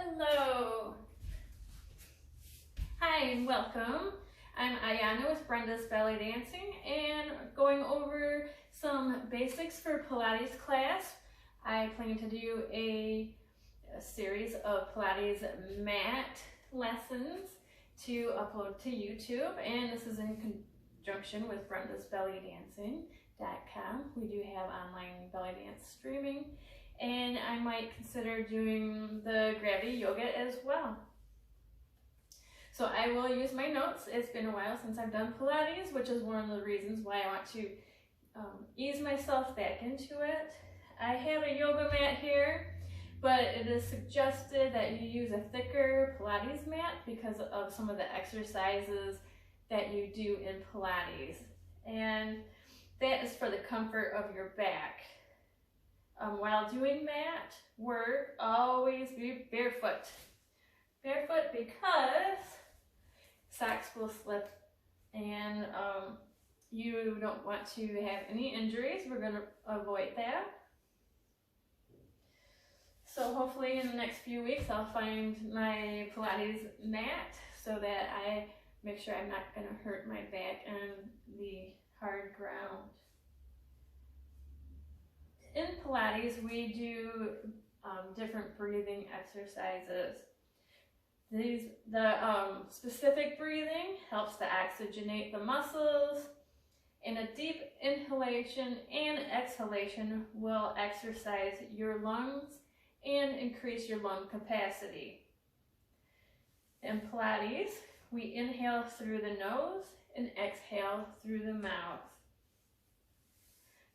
Hello. Hi and welcome. I'm Ayana with Brenda's Belly Dancing and going over some basics for Pilates class. I plan to do a series of Pilates mat lessons to upload to YouTube, and this is in conjunction with Brenda's Belly Dancing.com. We do have online belly dance streaming, and I might consider doing the gravity yoga as well. So I will use my notes. It's been a while since I've done Pilates, which is one of the reasons why I want to ease myself back into it. I have a yoga mat here, but it is suggested that you use a thicker Pilates mat because of some of the exercises that you do in Pilates. And that is for the comfort of your back. While doing mat work, always be barefoot. Barefoot because socks will slip and you don't want to have any injuries. We're going to avoid that. So hopefully in the next few weeks I'll find my Pilates mat so that I make sure I'm not going to hurt my back on the hard ground. In Pilates we do different breathing exercises. The specific breathing helps to oxygenate the muscles, and a deep inhalation and exhalation will exercise your lungs and increase your lung capacity. In Pilates, we inhale through the nose and exhale through the mouth.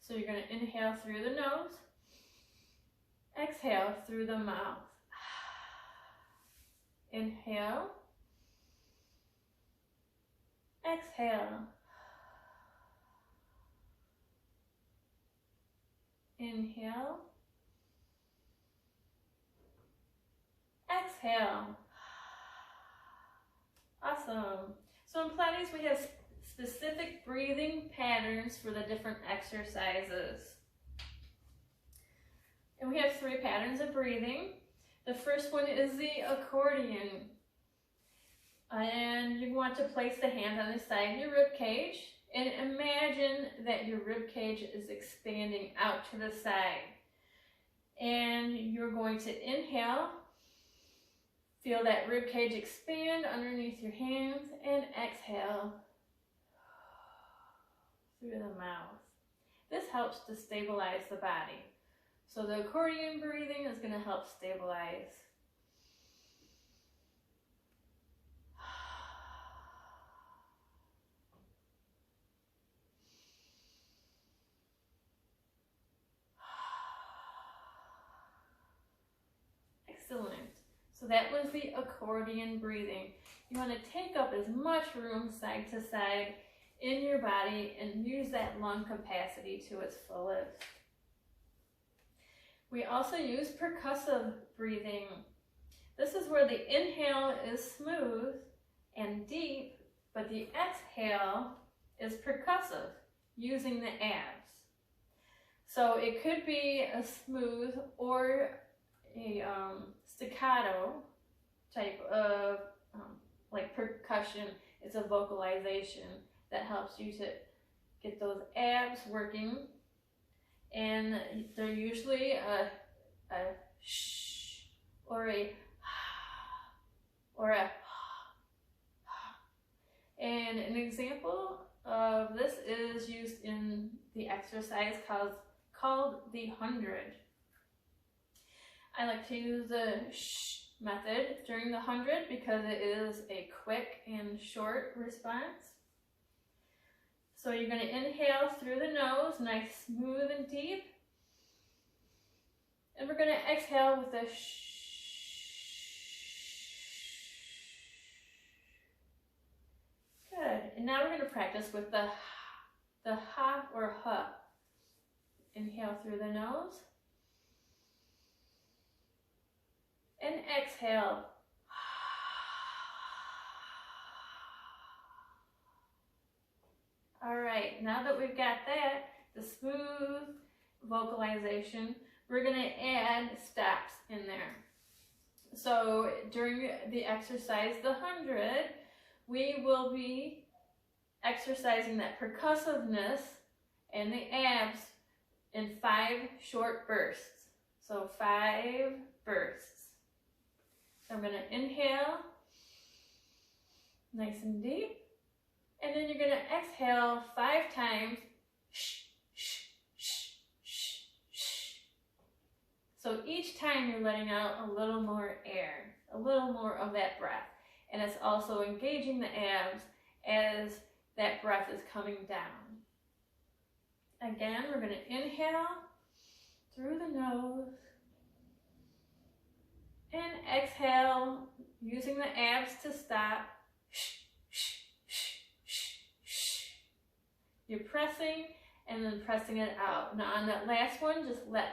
So you're going to inhale through the nose, exhale through the mouth. Inhale, exhale, inhale, exhale. Awesome. So in Pilates we have specific breathing patterns for the different exercises. And we have 3 patterns of breathing. The first one is the accordion. And you want to place the hand on the side of your rib cage and imagine that your rib cage is expanding out to the side. And you're going to inhale, feel that rib cage expand underneath your hands, and exhale through the mouth. This helps to stabilize the body. So the accordion breathing is going to help stabilize. Excellent. So that was the accordion breathing. You want to take up as much room side to side in your body and use that lung capacity to its fullest. We also use percussive breathing. This is where the inhale is smooth and deep, but the exhale is percussive, using the abs. So it could be a smooth or a staccato type of like percussion. It's a vocalization that helps you to get those abs working. And they're usually a shh or a or a. And an example of this is used in the exercise called the 100. I like to use the shh method during the 100 because it is a quick and short response. So you're going to inhale through the nose, nice, smooth and deep. And we're going to exhale with a shh. Good. And now we're going to practice with the ha or ha. Inhale through the nose. And exhale. All right, now that we've got that, the smooth vocalization, we're going to add stops in there. So during the exercise, the 100, we will be exercising that percussiveness and the abs in 5 short bursts. So 5 bursts. So I'm going to inhale, nice and deep. And then you're going to exhale 5 times. Shh, shh, shh, shh, shh. So each time you're letting out a little more air, a little more of that breath. And it's also engaging the abs as that breath is coming down. Again, we're going to inhale through the nose and exhale using the abs to stop. Shh, shh, shh, shh, shh. You're pressing and then pressing it out. Now on that last one, just let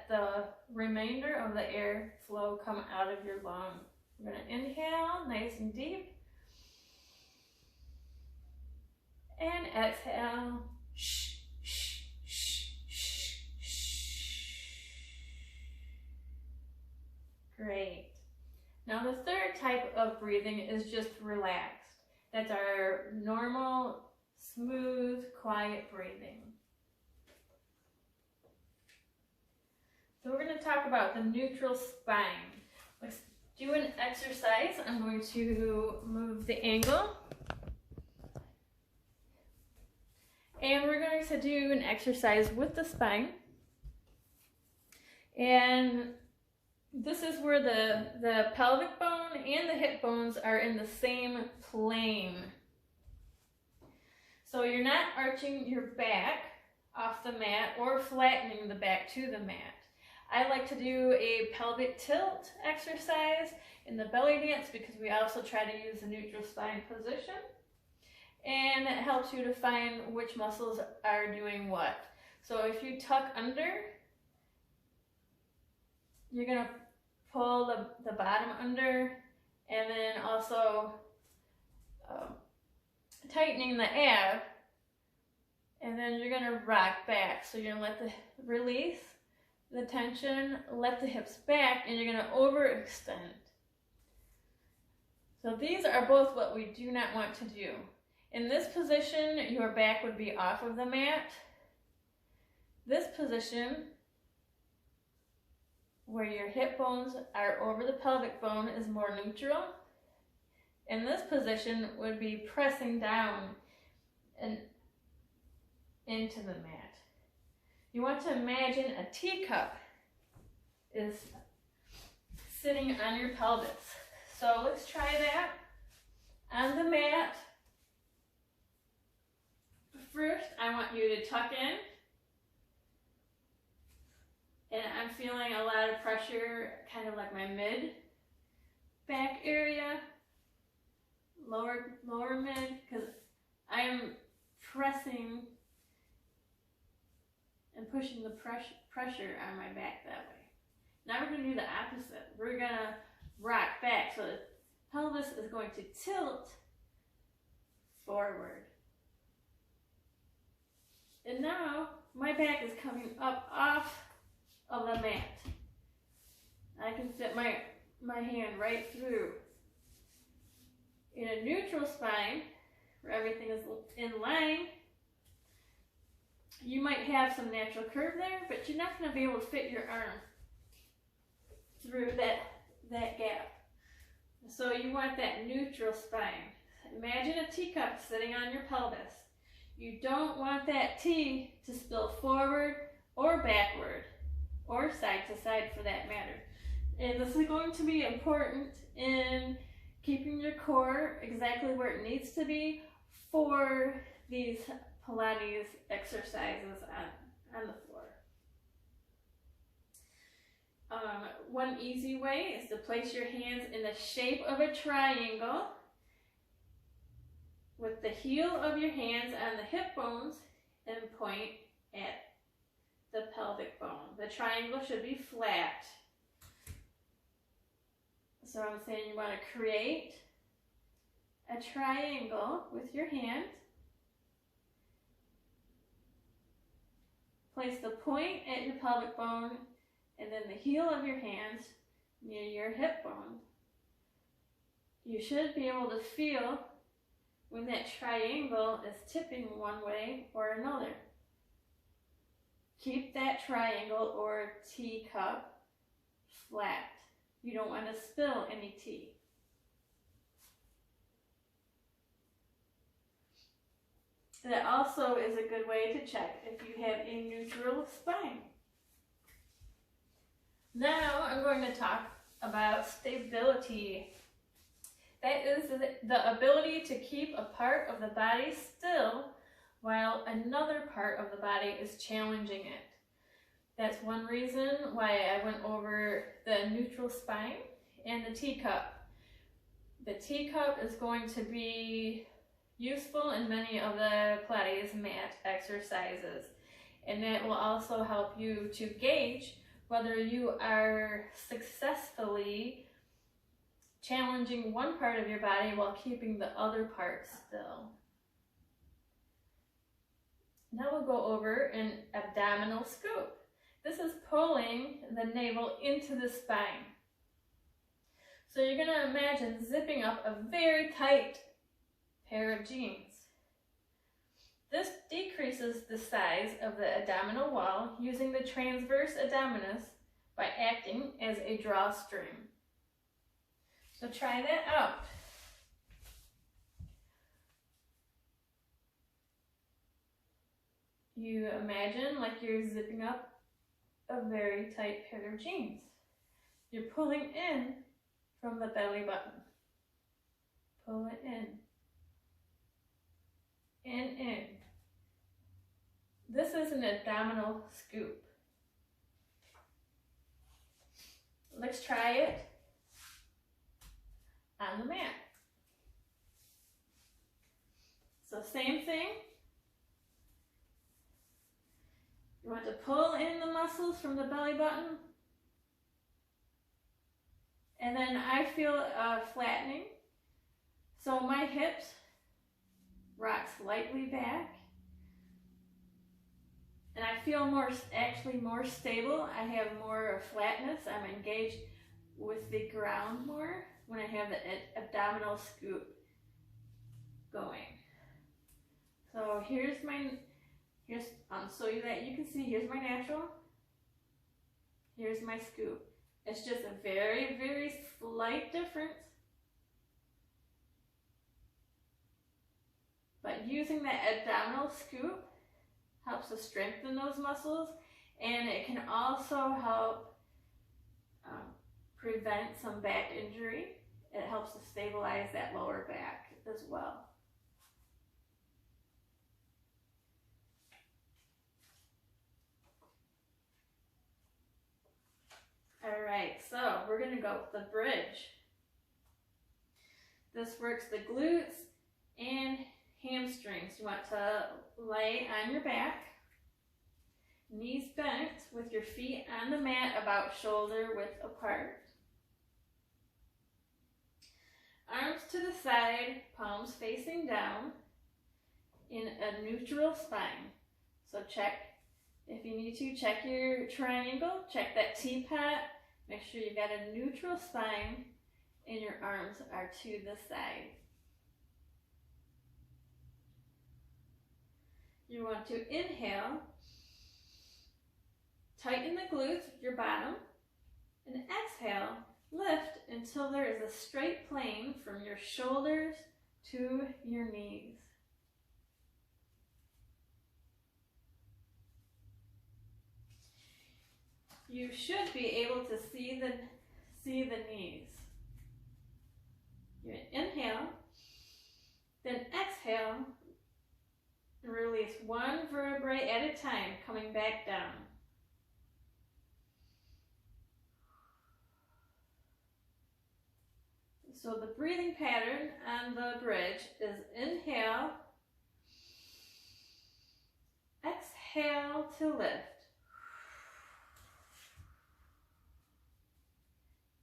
the remainder of the air flow come out of your lungs. We're going to inhale nice and deep and exhale. Shh, shh, shh, shh, shh. Great. Now the third type of breathing is just relaxed. That's our normal, smooth, quiet breathing. So we're going to talk about the neutral spine. Let's do an exercise. I'm going to move the angle. And we're going to do an exercise with the spine. And this is where the pelvic bone and the hip bones are in the same plane. So you're not arching your back off the mat or flattening the back to the mat. I like to do a pelvic tilt exercise in the belly dance because we also try to use the neutral spine position. And it helps you to find which muscles are doing what. So if you tuck under, you're going to pull the bottom under, and then also tightening the ab, and then you're going to rock back. So you're going to let the release the tension, let the hips back, and you're going to overextend. So these are both what we do not want to do. In this position, your back would be off of the mat. This position, where your hip bones are over the pelvic bone, is more neutral. And this position would be pressing down and into the mat. You want to imagine a teacup is sitting on your pelvis. So let's try that on the mat. First, I want you to tuck in. And I'm feeling a lot of pressure, kind of like my mid back area, lower mid, because I am pressing and pushing the pressure on my back that way. Now we're going to do the opposite. We're going to rock back, so the pelvis is going to tilt forward. And now my back is coming up off of the mat. I can fit my hand right through. In a neutral spine, where everything is in line, you might have some natural curve there, but you're not going to be able to fit your arm through that gap. So you want that neutral spine. Imagine a teacup sitting on your pelvis. You don't want that tea to spill forward or backward, or side to side for that matter. And this is going to be important in keeping your core exactly where it needs to be for these Pilates exercises on the floor. One easy way is to place your hands in the shape of a triangle with the heel of your hands on the hip bones and point at the pelvic bone. The triangle should be flat. So I'm saying you want to create a triangle with your hand. Place the point at your pelvic bone and then the heel of your hands near your hip bone. You should be able to feel when that triangle is tipping one way or another. Keep that triangle or teacup flat. You don't want to spill any tea. That also is a good way to check if you have a neutral spine. Now I'm going to talk about stability. That is the ability to keep a part of the body still while another part of the body is challenging it. That's one reason why I went over the neutral spine and the teacup. The teacup is going to be useful in many of the Pilates mat exercises, and that will also help you to gauge whether you are successfully challenging one part of your body while keeping the other part still. Now we'll go over an abdominal scoop. This is pulling the navel into the spine. So you're going to imagine zipping up a very tight pair of jeans. This decreases the size of the abdominal wall using the transverse abdominis by acting as a drawstring. So try that out. You imagine like you're zipping up a very tight pair of jeans. You're pulling in from the belly button. Pull it in. And in. This is an abdominal scoop. Let's try it on the mat. So same thing. You want to pull in the muscles from the belly button. And then I feel a flattening. So my hips rock slightly back. And I feel actually more stable. I have more flatness. I'm engaged with the ground more when I have the abdominal scoop going. So so that you can see, here's my natural, here's my scoop. It's just a very, very slight difference. But using that abdominal scoop helps to strengthen those muscles, and it can also help prevent some back injury. It helps to stabilize that lower back as well. All right, so we're going to go with the bridge. This works the glutes and hamstrings. You want to lay on your back, knees bent with your feet on the mat about shoulder width apart. Arms to the side, palms facing down in a neutral spine. So check, if you need to, check your triangle, check that teapot, make sure you've got a neutral spine and your arms are to the side. You want to inhale, tighten the glutes, your bottom, and exhale, lift until there is a straight plane from your shoulders to your knees. You should be able to see the knees. You inhale, then exhale, and release one vertebrae at a time, coming back down. So the breathing pattern on the bridge is inhale, exhale to lift.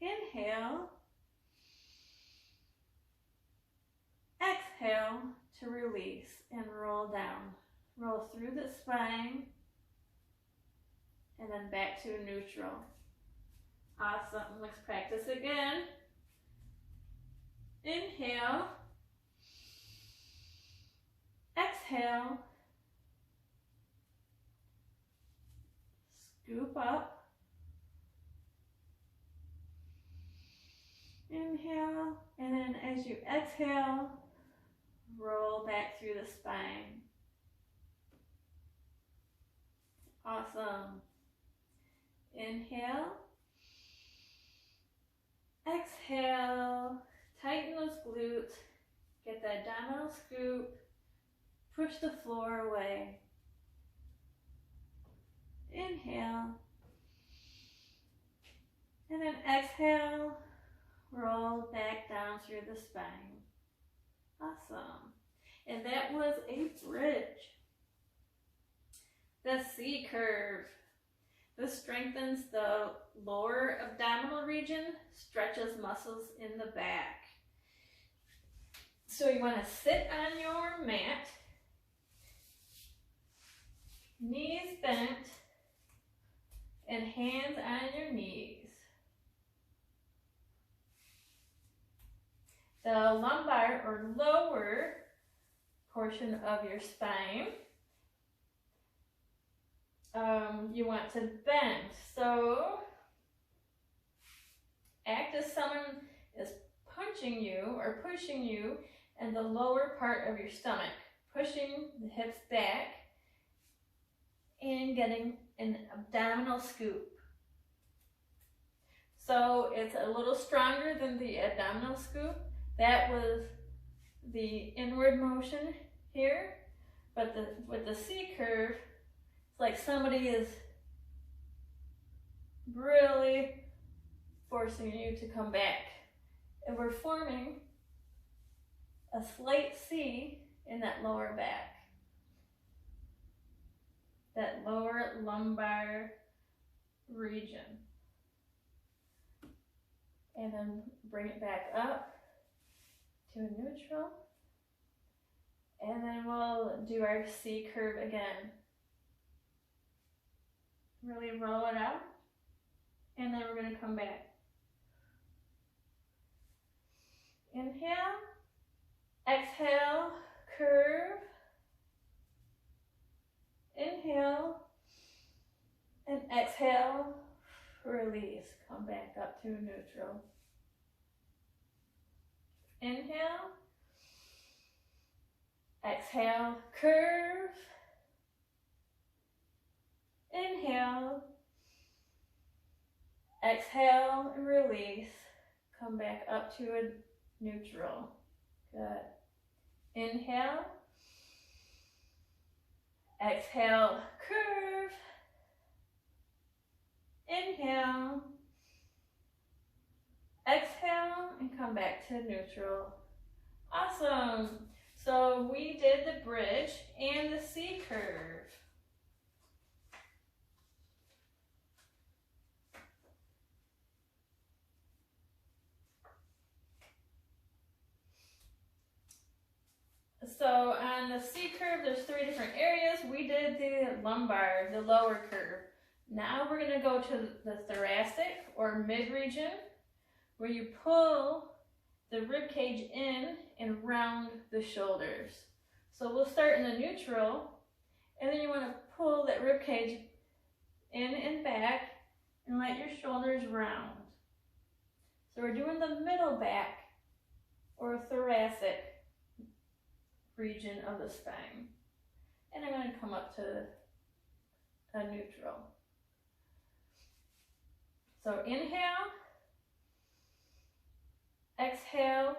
Inhale, exhale to release and roll down. Roll through the spine and then back to neutral. Awesome. Let's practice again. Inhale. Exhale. Scoop up. Inhale. And then as you exhale, roll back through the spine. Awesome. Inhale. Exhale. Tighten those glutes. Get the abdominal scoop. Push the floor away. Inhale. And then exhale. Roll back down through the spine. Awesome. And that was a bridge. The C curve. This strengthens the lower abdominal region, stretches muscles in the back. So you want to sit on your mat, knees bent, and hands on your knees. The lumbar or lower portion of your spine, you want to bend. So act as someone is punching you or pushing you in the lower part of your stomach, pushing the hips back and getting an abdominal scoop. So it's a little stronger than the abdominal scoop. That was the inward motion here, but with the C curve, it's like somebody is really forcing you to come back. And we're forming a slight C in that lower back, that lower lumbar region. And then bring it back up to a neutral. And then we'll do our C curve again. Really roll it out. And then we're going to come back. Inhale. Exhale. Curve. Inhale. And exhale. Release. Come back up to neutral. Inhale. Exhale. Curve. Inhale. Exhale and release. Come back up to a neutral. Good. Inhale. Exhale. Curve. Inhale. Exhale and come back to neutral. Awesome. So we did the bridge and the C curve. So on the C curve, there's 3 different areas. We did the lumbar, the lower curve. Now we're going to go to the thoracic or mid region, where you pull the rib cage in and round the shoulders. So we'll start in the neutral, and then you want to pull that rib cage in and back and let your shoulders round. So we're doing the middle back or thoracic region of the spine. And I'm going to come up to a neutral. So inhale, exhale,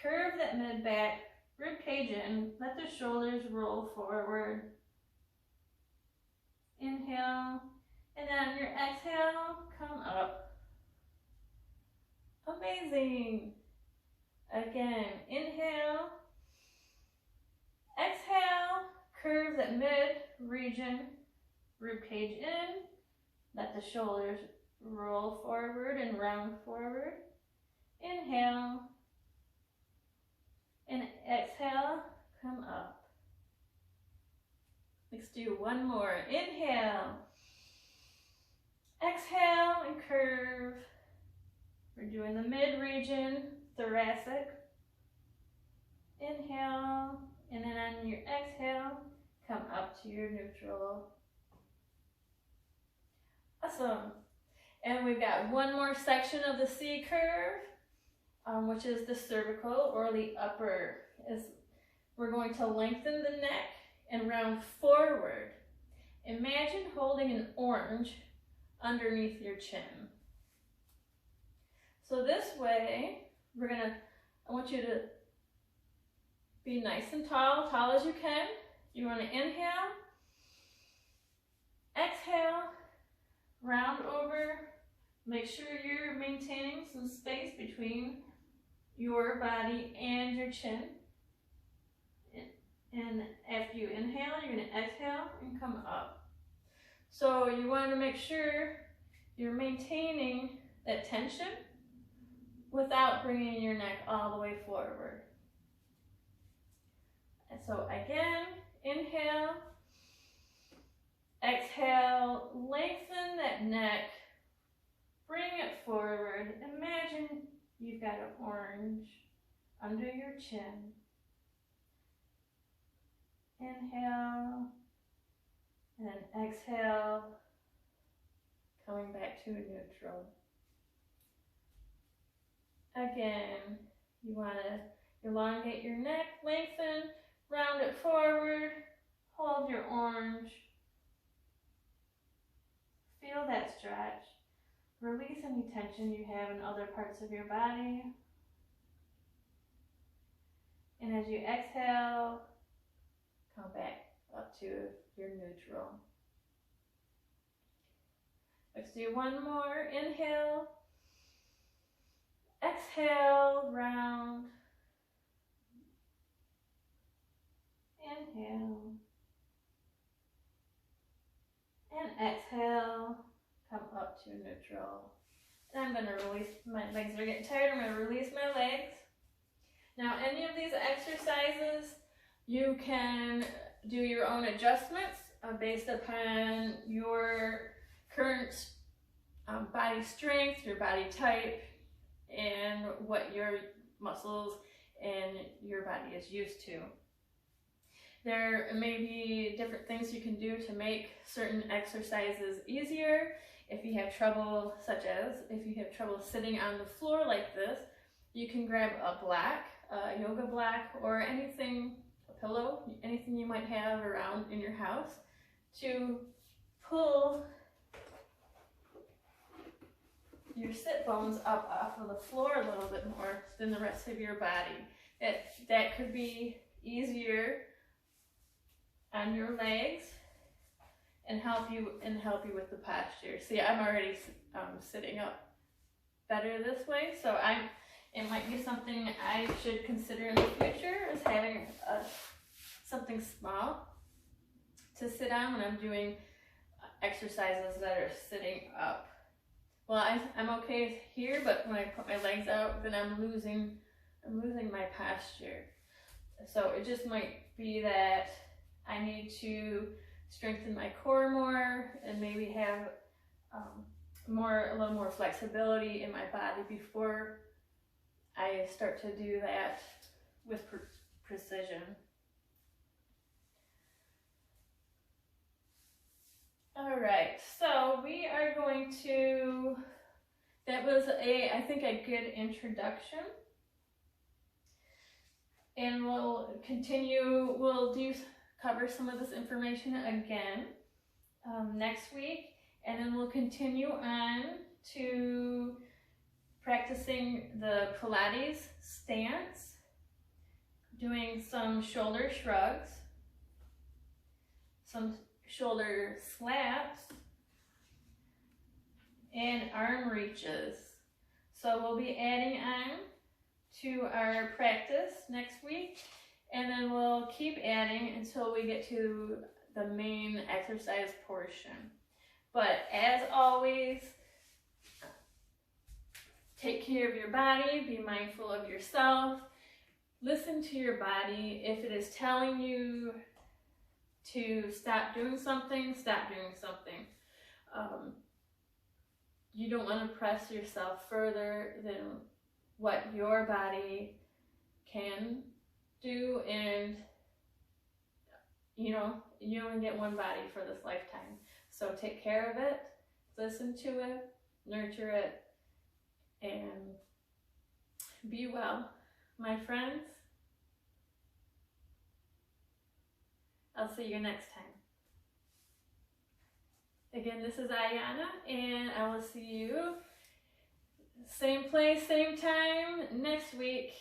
curve that mid back, rib cage in, let the shoulders roll forward. Inhale, and on your exhale, come up. Amazing. Again, inhale, exhale, curve that mid region, rib cage in, let the shoulders roll forward and round forward. Inhale, and exhale, come up. Let's do one more. Inhale, exhale, and curve. We're doing the mid region, thoracic. Inhale, and then on your exhale, come up to your neutral. Awesome. And we've got one more section of the C curve, which is the cervical or the upper. We're going to lengthen the neck and round forward. Imagine holding an orange underneath your chin. So this way, I want you to be nice and tall as you can. You want to inhale, exhale, round over. Make sure you're maintaining some space between your body and your chin. And after you inhale, you're going to exhale and come up. So you want to make sure you're maintaining that tension without bringing your neck all the way forward. And so again, inhale, exhale, lengthen that neck, bring it forward. Imagine you've got an orange under your chin. Inhale, and then exhale, coming back to a neutral. Again, you want to elongate your neck, lengthen, round it forward, hold your orange. Feel that stretch. Release any tension you have in other parts of your body. And as you exhale, come back up to your neutral. Let's do one more. Inhale. Exhale, round. Inhale. And exhale, come up to neutral. And I'm going to release, my legs are getting tired, I'm going to release my legs. Now any of these exercises, you can do your own adjustments based upon your current body strength, your body type, and what your muscles and your body is used to. There may be different things you can do to make certain exercises easier. If you have trouble, such as if you have trouble sitting on the floor like this, you can grab a block, a yoga block, or anything, a pillow, anything you might have around in your house to pull your sit bones up off of the floor a little bit more than the rest of your body. That could be easier on your legs and help you with the posture. See, I'm already sitting up better this way, so it might be something I should consider in the future, is having something small to sit on when I'm doing exercises that are sitting up. Well, I'm okay here, but when I put my legs out, then I'm losing my posture. So it just might be that I need to strengthen my core more and maybe have a little more flexibility in my body before I start to do that with precision. All right, so we are going to, that was I think a good introduction. And we'll continue, cover some of this information again next week, and then we'll continue on to practicing the Pilates stance, doing some shoulder shrugs, some shoulder slaps, and arm reaches. So we'll be adding on to our practice next week, and then we'll keep adding until we get to the main exercise portion. But as always, take care of your body, be mindful of yourself, listen to your body. If it is telling you to stop doing something, stop doing something. you don't want to press yourself further than what your body can do, and you know, you only get one body for this lifetime. So take care of it, listen to it, nurture it, and be well. My friends, I'll see you next time. Again, this is Ayana, and I will see you same place, same time next week.